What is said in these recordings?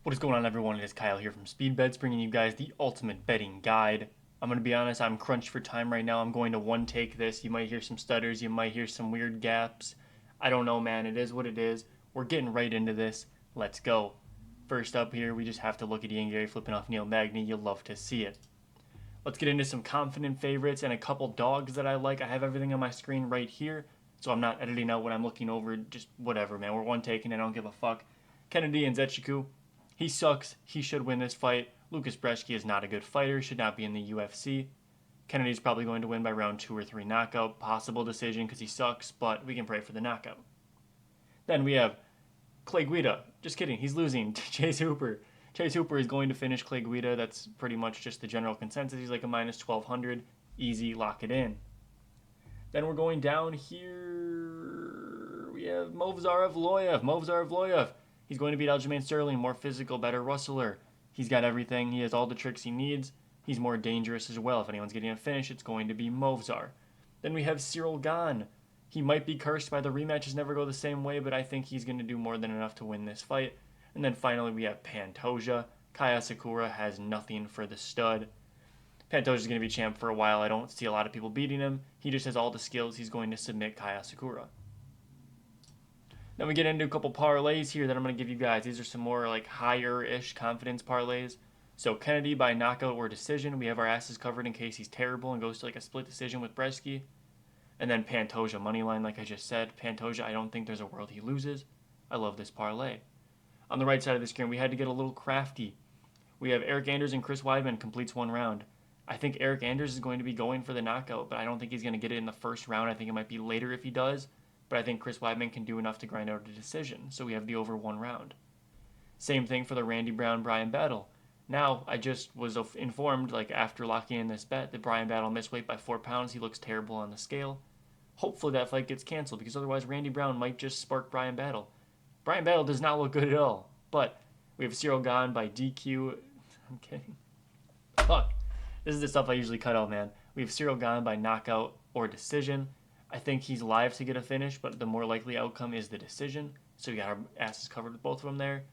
What is going on, everyone? It is Kyle here from Speedbets, bringing you guys the ultimate betting guide. I'm going to be honest, I'm crunched for time right now. I'm going to one take this. You might hear some stutters, you might hear some weird gaps. I don't know, man. It is what it is. We're getting right into this. Let's go. First up here, we just have to look at Ian Gary flipping off Neil Magny. You'll love to see it. Let's get into some confident favorites and a couple dogs that I like. I have everything on my screen right here, so I'm not editing out what I'm looking over. Just whatever, man. We're one taking. I don't give a fuck. Kennedy and Zetchiku. He sucks. He should win this fight. Lucas Brzeski is not a good fighter. Should not be in the UFC. Kennedy's probably going to win by round 2 or 3 knockout. Possible decision because he sucks, but we can pray for the knockout. Then we have Clay Guida. Just kidding. He's losing to Chase Hooper. Chase Hooper is going to finish Clay Guida. That's pretty much just the general consensus. He's like a minus 1200. Easy. Lock it in. Then we're going down here. We have Movsar Evloev. He's going to beat Aljamain Sterling. More physical, better wrestler. He's got everything. He has all the tricks he needs. He's more dangerous as well. If anyone's getting a finish, it's going to be Movsar. Then we have Cyril Gane. He might be cursed by the rematches never go the same way, but I think he's going to do more than enough to win this fight. And then finally we have Pantoja. Kaya Sakura has nothing for the stud. Pantoja's going to be champ for a while. I don't see a lot of people beating him. He just has all the skills. He's going to submit Kaya Sakura. Then we get into a couple parlays here that I'm going to give you guys. These are some more like higher-ish confidence parlays. So Kennedy by knockout or decision. We have our asses covered in case he's terrible and goes to like a split decision with Brzeski. And then Pantoja moneyline, like I just said. Pantoja, I don't think there's a world he loses. I love this parlay. On the right side of the screen, we had to get a little crafty. We have Eric Anders and Chris Weidman completes one round. I think Eric Anders is going to be going for the knockout, but I don't think he's going to get it in the first round. I think it might be later if he does, but I think Chris Weidman can do enough to grind out a decision, so we have the over one round. Same thing for the Randy Brown-Brian battle. Now, I just was informed, like after locking in this bet, that Brian Battle missed weight by 4 pounds. He looks terrible on the scale. Hopefully that fight gets canceled, because otherwise Randy Brown might just spark Brian Battle. Brian Battle does not look good at all, but we have Cyril Gane by DQ. I'm kidding. Fuck. This is the stuff I usually cut out, man. We have Cyril Gane by knockout or decision. I think he's live to get a finish, but the more likely outcome is the decision. So we got our asses covered with both of them there.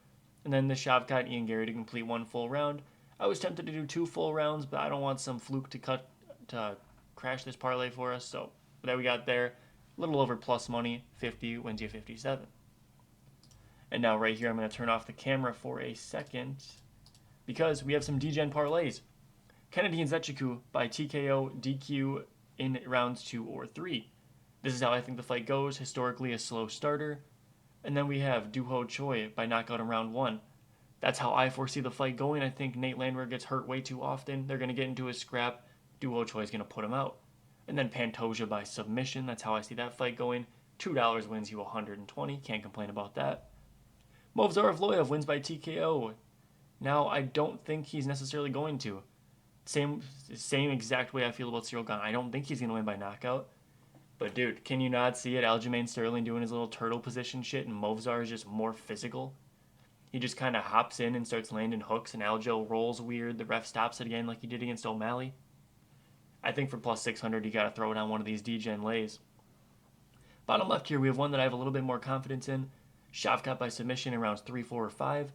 And then the Shavkat Ian Gary to complete one full round. I was tempted to do 2 full rounds, but I don't want some fluke to crash this parlay for us. So that we got there, a little over plus money. 50 wins you 57. And now right here, I'm going to turn off the camera for a second because we have some DGen parlays. Kennedy and Zetchiku by TKO DQ in rounds 2 or 3. This is how I think the fight goes. Historically, a slow starter. And then we have Duho Choi by knockout in round 1. That's how I foresee the fight going. I think Nate Landwehr gets hurt way too often. They're going to get into a scrap. Duho Choi is going to put him out. And then Pantoja by submission. That's how I see that fight going. $2 wins you 120. Can't complain about that. Movsar Evloev wins by TKO. Now, I don't think he's necessarily going to. Same exact way I feel about Cyril Gane. I don't think he's going to win by knockout. But, dude, can you not see it? Aljamain Sterling doing his little turtle position shit, and Movsar is just more physical. He just kind of hops in and starts landing hooks, and Aljo rolls weird. The ref stops it again like he did against O'Malley. I think for plus 600, you got to throw it on one of these DGen lays. Bottom left here, we have one that I have a little bit more confidence in. Shavkat by submission in rounds 3, 4, or 5.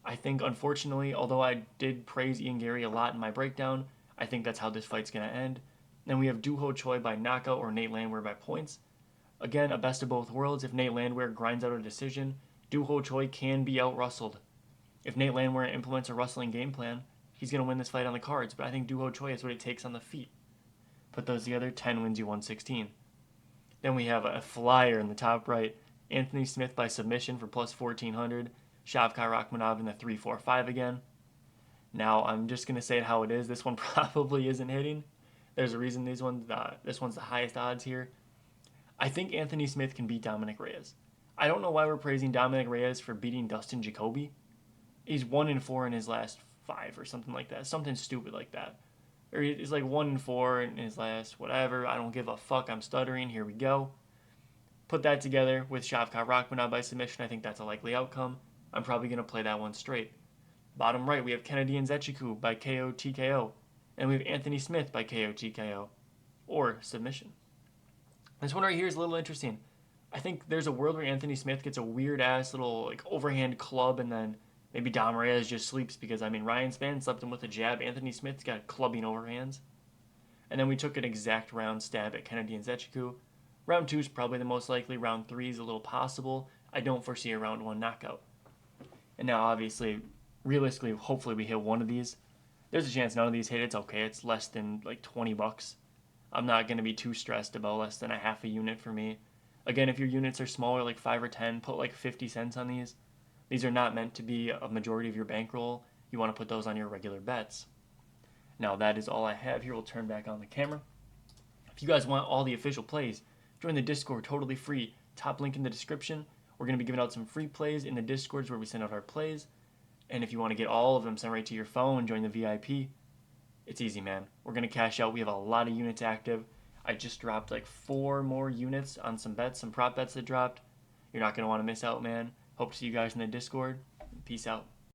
I think, unfortunately, although I did praise Ian Gary a lot in my breakdown, I think that's how this fight's going to end. Then we have Duho Choi by knockout or Nate Landwehr by points. Again, a best of both worlds. If Nate Landwehr grinds out a decision, Duho Choi can be out-rustled. If Nate Landwehr implements a wrestling game plan, he's going to win this fight on the cards, but I think Duho Choi is what it takes on the feet. Put those together, 10 wins you 116. Then we have a flyer in the top right. Anthony Smith by submission for plus 1400. Shavkat Rakhmonov in the 3-4-5 again. Now, I'm just going to say it how it is. This one probably isn't hitting. There's a reason this one's the highest odds here. I think Anthony Smith can beat Dominic Reyes. I don't know why we're praising Dominic Reyes for beating Dustin Jacoby. He's 1-4 in his last 5 or something like that. Something stupid like that. Or he's like 1-4 in his last whatever. I don't give a fuck. I'm stuttering. Here we go. Put that together with Shavkat Rakhmonov by submission. I think that's a likely outcome. I'm probably going to play that one straight. Bottom right, we have Kennedy and Zetchiku by KO TKO. And we have Anthony Smith by KO TKO. Or submission. This one right here is a little interesting. I think there's a world where Anthony Smith gets a weird ass little like overhand club and then Maybe Dom Reyes just sleeps because, I mean, Ryan Spann slept him with a jab. Anthony Smith's got clubbing overhands. And then we took an exact round stab at Kennedy and Nzechukwu. Round 2 is probably the most likely. Round 3 is a little possible. I don't foresee a round 1 knockout. And now, obviously, realistically, hopefully we hit one of these. There's a chance none of these hit. It's okay. It's less than like $20. I'm not going to be too stressed about less than a half a unit for me. Again, if your units are smaller, like 5 or 10, put like 50 cents on these. These are not meant to be a majority of your bankroll. You want to put those on your regular bets. Now, that is all I have here. We'll turn back on the camera. If you guys want all the official plays, join the Discord totally free. Top link in the description. We're going to be giving out some free plays in the Discords where we send out our plays. And if you want to get all of them sent right to your phone, join the VIP. It's easy, man. We're going to cash out. We have a lot of units active. I just dropped like 4 more units on some bets, some prop bets that dropped. You're not going to want to miss out, man. Hope to see you guys in the Discord. Peace out.